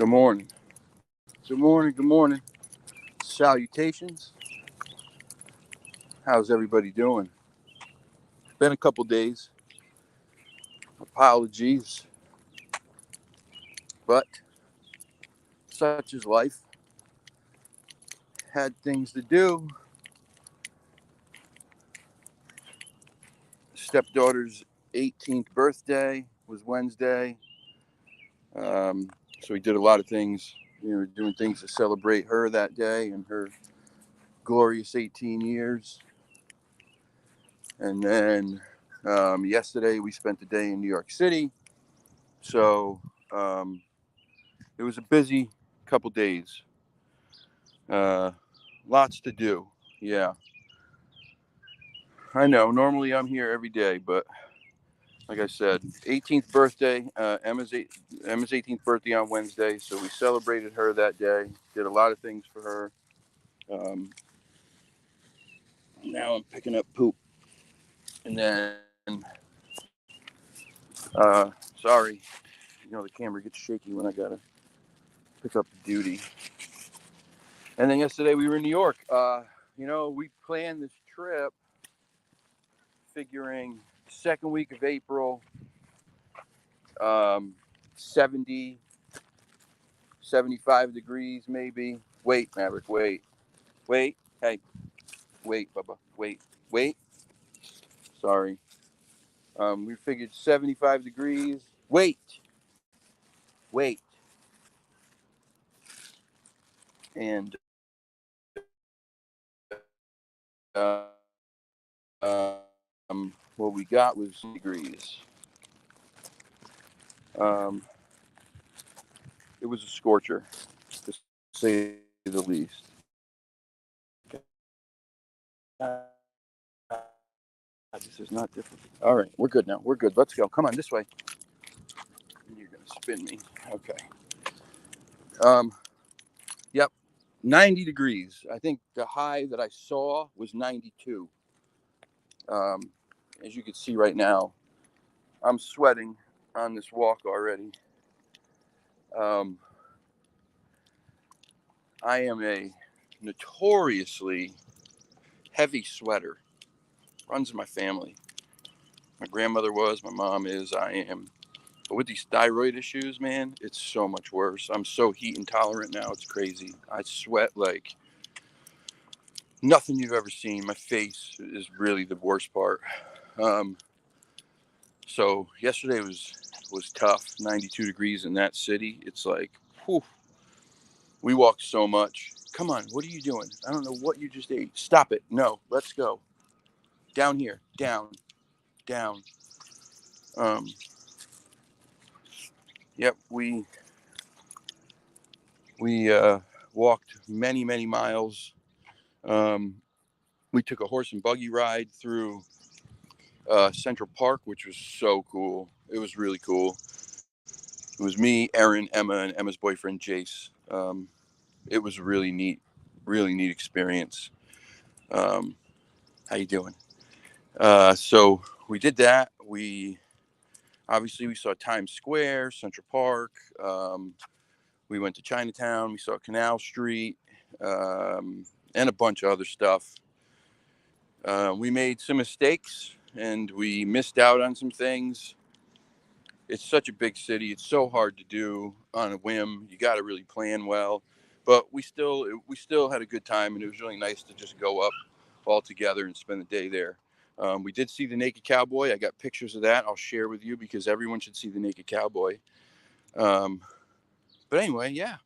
Good morning. Good morning. Good morning. Salutations. How's everybody doing? Been a couple days. Apologies, but such is life. Had things to do. Stepdaughter's 18th birthday was Wednesday. Um, so we did a lot of things. Doing things to celebrate her that day and her glorious 18 years. And then yesterday we spent the day in New York City. So um, it was a busy couple days. Lots to do. Yeah, I know. Normally I'm here every day, but like I said, 18th birthday. Emma's 18th birthday on Wednesday, so we celebrated her that day. Did a lot of things for her. Um, Now I'm picking up poop, and then sorry, the camera gets shaky when I gotta pick up duty. And then yesterday we were in New York. We planned this trip figuring second week of April, um, 70, 75 degrees maybe. Wait, Maverick, wait. Wait, hey, wait, Bubba, wait. Sorry. We figured 75 degrees. Wait. And what we got was degrees. Um, it was a scorcher, to say the least. This is not different. All right, we're good now. We're good. Let's go. Come on, this way. You're gonna spin me. Okay. Um, yep. 90 degrees. I think the high that I saw was 92. Um, as you can see right now, I'm sweating on this walk already. Um, I am a notoriously heavy sweater. Runs in my family. My grandmother was, my mom is, I am. But with these thyroid issues, man, it's so much worse. I'm so heat intolerant now, it's crazy. I sweat like nothing you've ever seen. My face is really the worst part. Um, so yesterday was tough. 92 degrees in that city. It's like, whew, we walked so much. Come on, what are you doing? I don't know what you just ate. Stop it. No, let's go. Down here. Down. Um, yep, we walked many miles. Um, we took a horse and buggy ride through Central Park, which was so cool. It was really cool. It was me, Erin, Emma, and Emma's boyfriend, Jace. It was really neat experience. Um, how you doing? So we did that. We saw Times Square, Central Park. We went to Chinatown. We saw Canal Street, and a bunch of other stuff. We made some mistakes and we missed out on some things. It's such a big city. It's so hard to do on a whim. You got to really plan well. But we still had a good time, and it was really nice to just go up all together and spend the day there. We did see the Naked Cowboy. I got pictures of that. I'll share with you because everyone should see the Naked Cowboy. Um, but anyway, yeah,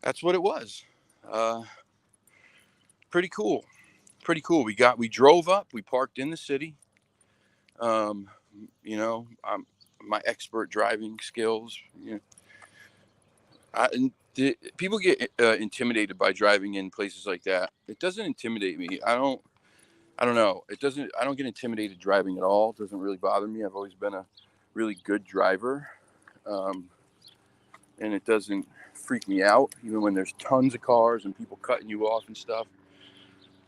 that's what it was. Uh, Pretty cool. Pretty cool. We drove up. We parked in the city. Um, my expert driving skills. People get intimidated by driving in places like that. It doesn't intimidate me. I don't know. It doesn't. I don't get intimidated driving at all. It doesn't really bother me. I've always been a really good driver, um, and it doesn't freak me out, even when there's tons of cars and people cutting you off and stuff.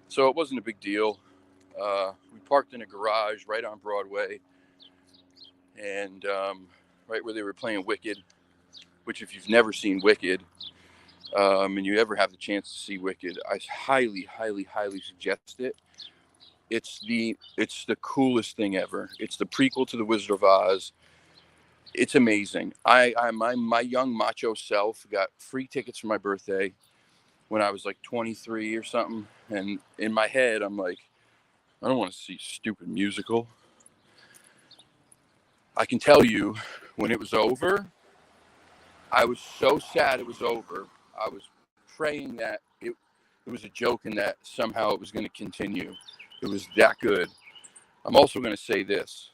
So it wasn't a big deal. We parked in a garage right on Broadway, and right where they were playing Wicked. which if you've never seen Wicked, and you ever have the chance to see Wicked, I highly, highly, highly suggest it. It's the coolest thing ever. It's the prequel to The Wizard of Oz. It's amazing. My young macho self got free tickets for my birthday when I was like 23 or something, and in my head I'm like, I don't want to see a stupid musical. I can tell you, when it was over, I was so sad it was over. I was praying that it was a joke and that somehow it was going to continue. It was that good. I'm also going to say this.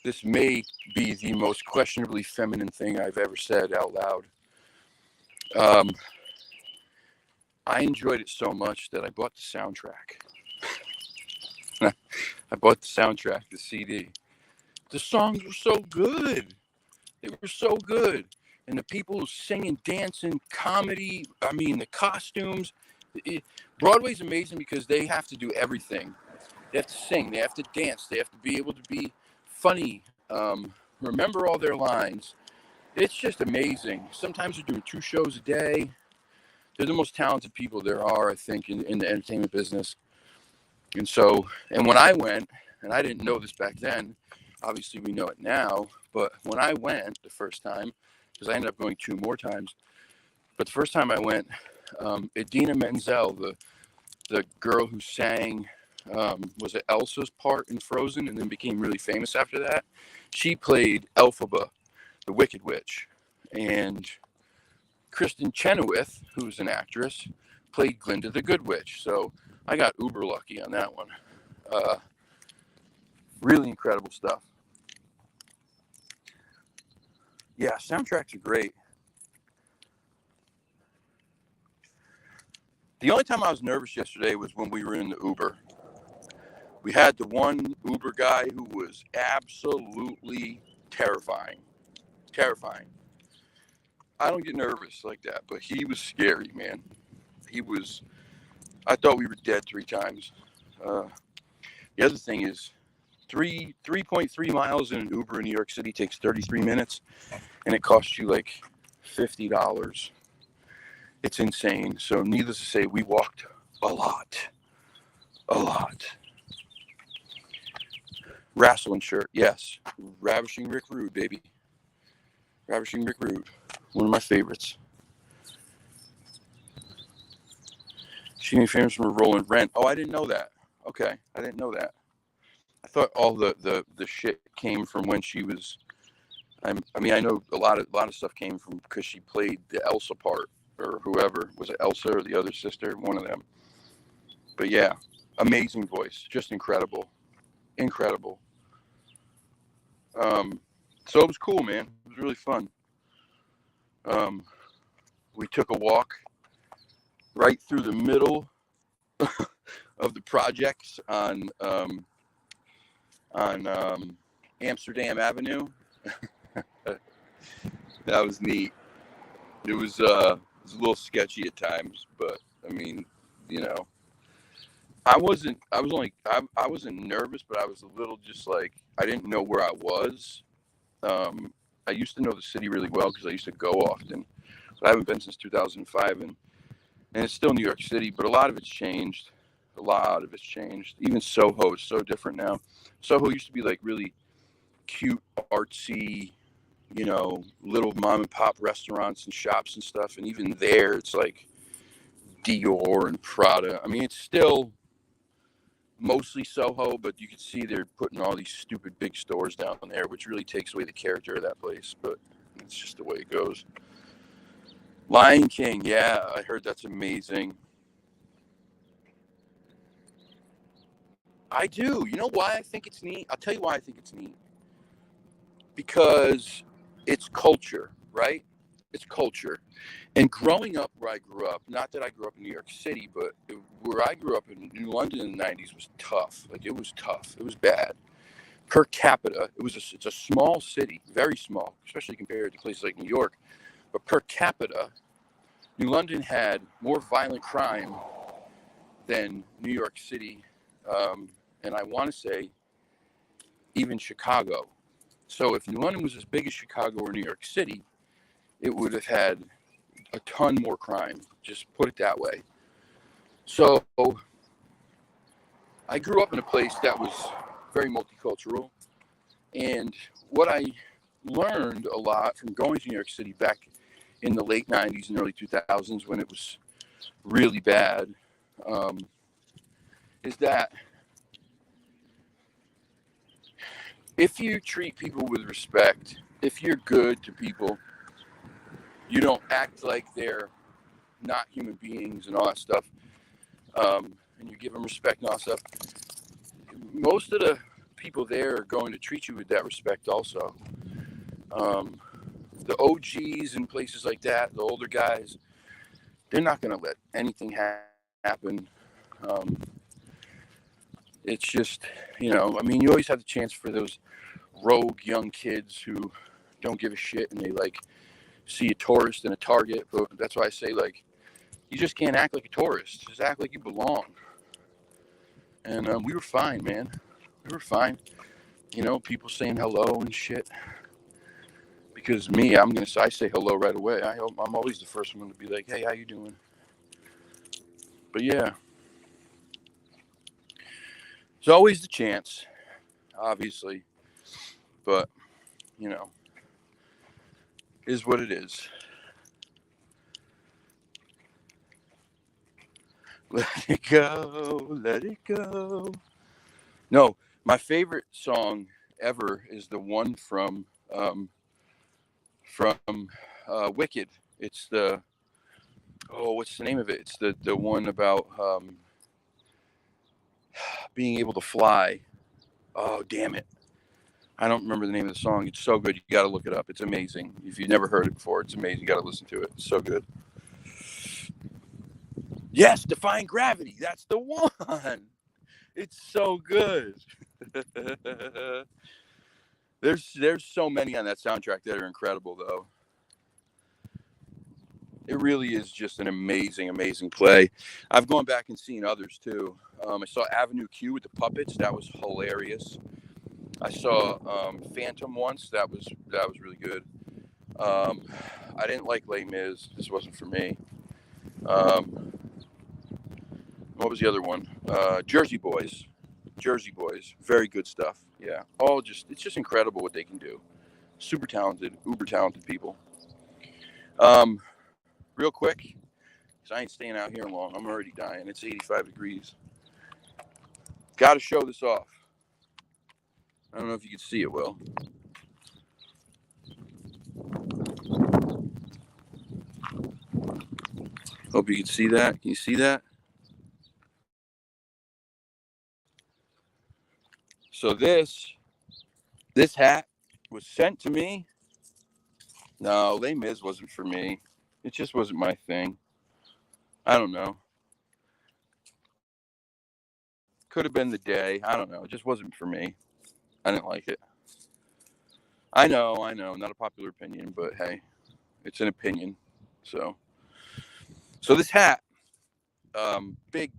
This may be the most questionably feminine thing I've ever said out loud. I enjoyed it so much that I bought the soundtrack. I bought the soundtrack, the CD. The songs were so good. They were so good. And the people singing, dancing, comedy, I mean, the costumes. Broadway's amazing because they have to do everything. They have to sing, they have to dance, they have to be able to be funny, remember all their lines. It's just amazing. Sometimes they're doing 2 shows a day. They're the most talented people there are, I think, in the entertainment business. And so, and when I went, and I didn't know this back then, obviously we know it now, but when I went the first time, because I ended up going 2 more times, but the first time I went, Idina Menzel, the girl who sang, was it Elsa's part in Frozen and then became really famous after that? She played Elphaba, the Wicked Witch. And Kristen Chenoweth, who's an actress, played Glinda the Good Witch. So I got uber lucky on that one. Really incredible stuff. Yeah, soundtracks are great. The only time I was nervous yesterday was when we were in the Uber. We had the one Uber guy who was absolutely terrifying. Terrifying. I don't get nervous like that, but he was scary, man. I thought we were dead 3 times. The other thing is 3.3 miles in an Uber in New York City takes 33 minutes, and it costs you like $50. It's insane. So needless to say, we walked a lot. Wrestling shirt, yes. Ravishing Rick Rude, baby. Ravishing Rick Rude. One of my favorites. She made famous from Rolling Rent. Oh, I didn't know that. Okay, I didn't know that. I thought all the shit came from when she was. I mean, I know a lot of stuff came from because she played the Elsa part, or whoever. Was it Elsa or the other sister? One of them. But yeah, amazing voice, just incredible. So it was cool, man. It was really fun. We took a walk right through the middle of the projects on Amsterdam Avenue. That was neat. It was a little sketchy at times, but I mean, you know, I wasn't nervous, but I was a little just like, I didn't know where I was. I used to know the city really well because I used to go often, but I haven't been since 2005, and it's still New York City, but a lot of it's changed. Even Soho is so different now. Soho used to be like really cute, artsy, you know, little mom and pop restaurants and shops and stuff, and even there it's like Dior and Prada. I mean, it's still mostly Soho, but you can see they're putting all these stupid big stores down there, which really takes away the character of that place, but it's just the way it goes. Lion King, yeah, I heard that's amazing. I do. You know why I think it's neat? I'll tell you why I think it's neat. Because it's culture, right? It's culture. And growing up where I grew up, not that I grew up in New York City, but where I grew up in New London in the 90s was tough. Like, it was tough. It was bad. Per capita, it's a small city, very small, especially compared to places like New York. But per capita, New London had more violent crime than New York City, and I want to say even Chicago. So if New London was as big as Chicago or New York City, it would have had a ton more crime. Just put it that way. So I grew up in a place that was very multicultural. And what I learned a lot from going to New York City back in the late 90s and early 2000s when it was really bad, is that if you treat people with respect, if you're good to people, you don't act like they're not human beings and all that stuff, and you give them respect and all that stuff, most of the people there are going to treat you with that respect also. The OGs in places like that, the older guys, they're not going to let anything happen. It's just, you know, I mean, you always have the chance for those rogue young kids who don't give a shit and they like see a tourist in a Target. But that's why I say, like, you just can't act like a tourist. Just act like you belong. And we were fine, man. We were fine. You know, people saying hello and shit. Because me, I say hello right away. I'm always the first one to be like, hey, how you doing? But yeah, there's always the chance, obviously. But, you know, is what it is. Let it go, let it go. No, my favorite song ever is the one from Wicked. It's the what's the name of it? It's the one about being able to fly. Oh, damn it. I don't remember the name of the song. It's so good. You got to look it up. It's amazing. If you've never heard it before, it's amazing. You got to listen to it. It's so good. Yes, Defying Gravity. That's the one. It's so good. There's so many on that soundtrack that are incredible, though. It really is just an amazing, amazing play. I've gone back and seen others too. I saw Avenue Q with the puppets. That was hilarious. I saw Phantom once. That was really good. I didn't like Les Mis. This wasn't for me. What was the other one? Jersey Boys. Jersey Boys. Very good stuff. Yeah. It's just incredible what they can do. Super talented, uber talented people. Real quick, because I ain't staying out here long. I'm already dying. It's 85 degrees. Got to show this off. I don't know if you can see it well. Hope you can see that. Can you see that? So this hat was sent to me. No, Les Mis wasn't for me. It just wasn't my thing. I don't know. Could have been the day. I don't know. It just wasn't for me. I didn't like it. I know. Not a popular opinion, but hey, it's an opinion. So this hat, big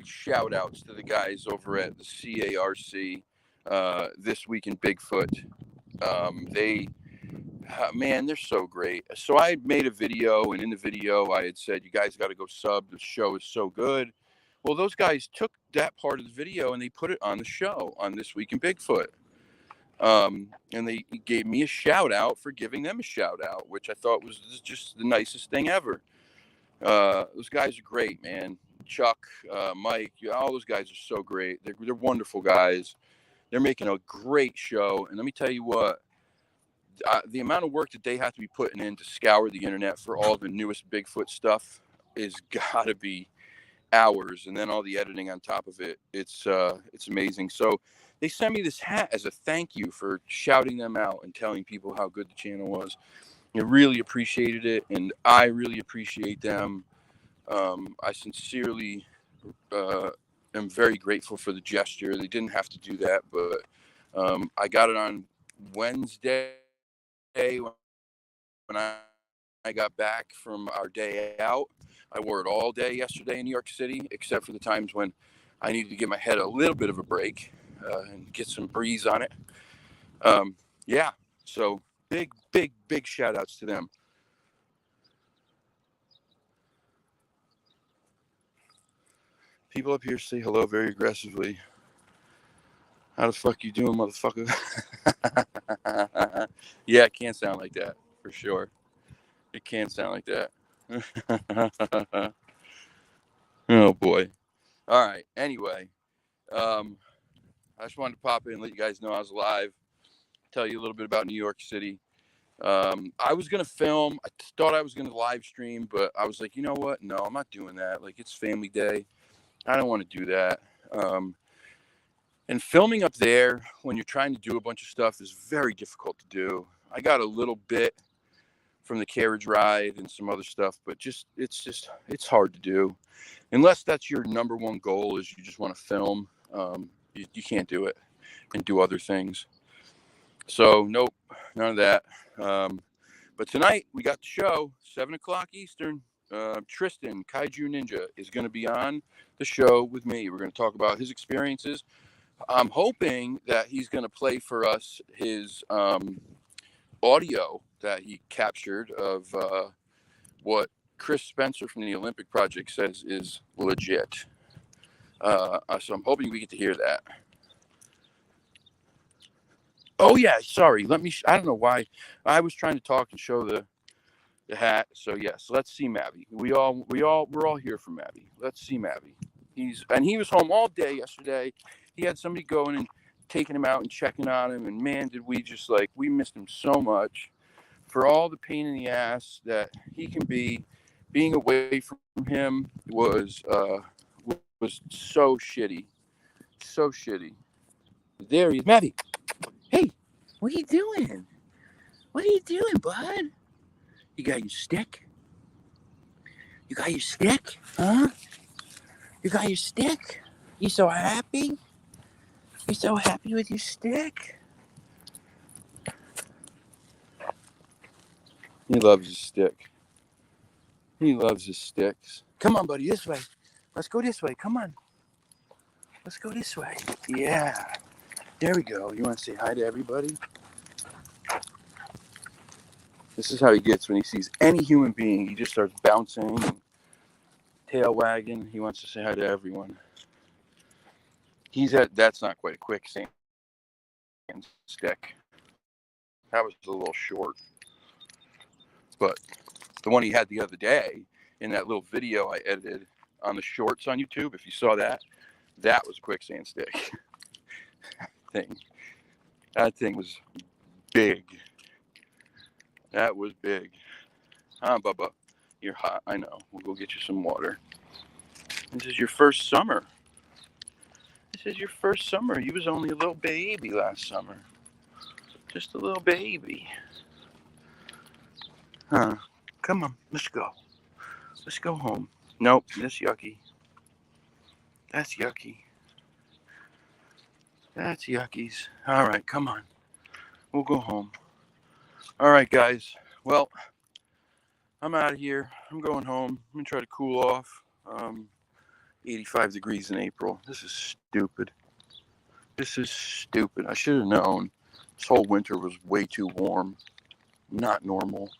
shout outs to the guys over at the CARC, This Week in Bigfoot. Man, they're so great. So I made a video, and in the video I had said, you guys got to go sub. The show is so good. Well, those guys took that part of the video and they put it on the show on This Week in Bigfoot. And they gave me a shout out for giving them a shout out, which I thought was just the nicest thing ever. Those guys are great, man. Chuck, Mike, all those guys are so great. They're wonderful guys. They're making a great show. And let me tell you what, the amount of work that they have to be putting in to scour the internet for all the newest Bigfoot stuff is gotta be hours, and then all the editing on top of it. It's amazing. So they sent me this hat as a thank you for shouting them out and telling people how good the channel was. I really appreciated it, and I really appreciate them. I sincerely am very grateful for the gesture. They didn't have to do that, but I got it on Wednesday when I got back from our day out. I wore it all day yesterday in New York City, except for the times when I needed to give my head a little bit of a break and get some breeze on it. yeah, so big shout outs to them. People up here say hello very aggressively. How the fuck you doing, motherfucker? Yeah, it can't sound like that for sure. It can't sound like that. Oh boy. All right. Anyway, um, I just wanted to pop in and let you guys know I was alive. Tell you a little bit about New York City. I was gonna film. I thought I was gonna live stream, but I was like, you know what? No, I'm not doing that. Like, it's family day. I don't want to do that. Um, and filming up there when you're trying to do a bunch of stuff is very difficult to do. I got a little bit from the carriage ride and some other stuff, but it's hard to do unless that's your number one goal is you just want to film. You can't do it and do other things. So nope, none of that. But tonight we got the show, 7 o'clock Eastern. Tristan Kaiju Ninja is going to be on the show with me. We're going to talk about his experiences. I'm hoping that he's going to play for us his audio that he captured of what Chris Spencer from the Olympic Project says is legit. So I'm hoping we get to hear that. Oh yeah, sorry. I don't know why I was trying to talk and show the hat. So yes, let's see Mavi. We're all here for Mavi. Let's see Mavi. He was home all day yesterday. He had somebody going and taking him out and checking on him. And man, did we missed him so much for all the pain in the ass that he can be. Being away from him was so shitty, so shitty. There he is, Mavi. Hey, what are you doing? What are you doing, bud? You got your stick? You got your stick? Huh? You got your stick? You so happy? You so happy with your stick? He loves his stick. He loves his sticks. Come on, buddy, this way. Let's go this way. Come on. Let's go this way. Yeah. There we go. You want to say hi to everybody? This is how he gets when he sees any human being. He just starts bouncing and tail wagging. He wants to say hi to everyone. That's not quite a quicksand stick. That was a little short. But the one he had the other day in that little video I edited on the shorts on YouTube, if you saw that, that was a quicksand stick. That thing was big. That was big. Bubba, you're hot. I know. We'll go get you some water. This is your first summer. This is your first summer. You was only a little baby last summer. Just a little baby. Huh. Come on, let's go. Let's go home. Nope, that's yucky. That's yucky. That's yuckies. All right, come on. We'll go home. All right, guys. Well, I'm out of here. I'm going home. I'm going to try to cool off. 85 degrees in April. This is stupid. This is stupid. I should have known. This whole winter was way too warm. Not normal.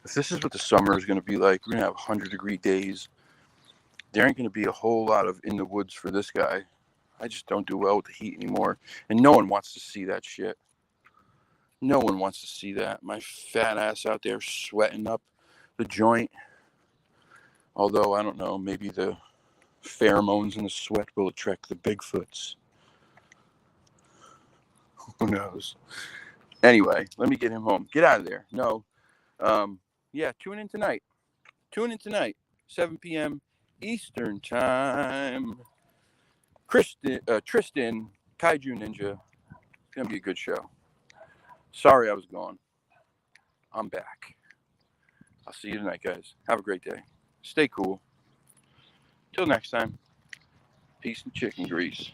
If this is what the summer is going to be like, we're going to have 100-degree days. There ain't going to be a whole lot of in the woods for this guy. I just don't do well with the heat anymore. And no one wants to see that shit. No one wants to see that. My fat ass out there sweating up the joint. Although, I don't know, maybe the pheromones in the sweat will attract the Bigfoots. Who knows? Anyway, let me get him home. Get out of there. No. Yeah, tune in tonight. 7 p.m. Eastern Time. Tristan, Kaiju Ninja. It's going to be a good show. Sorry I was gone. I'm back. I'll see you tonight, guys. Have a great day. Stay cool. Till next time. Peace and chicken grease.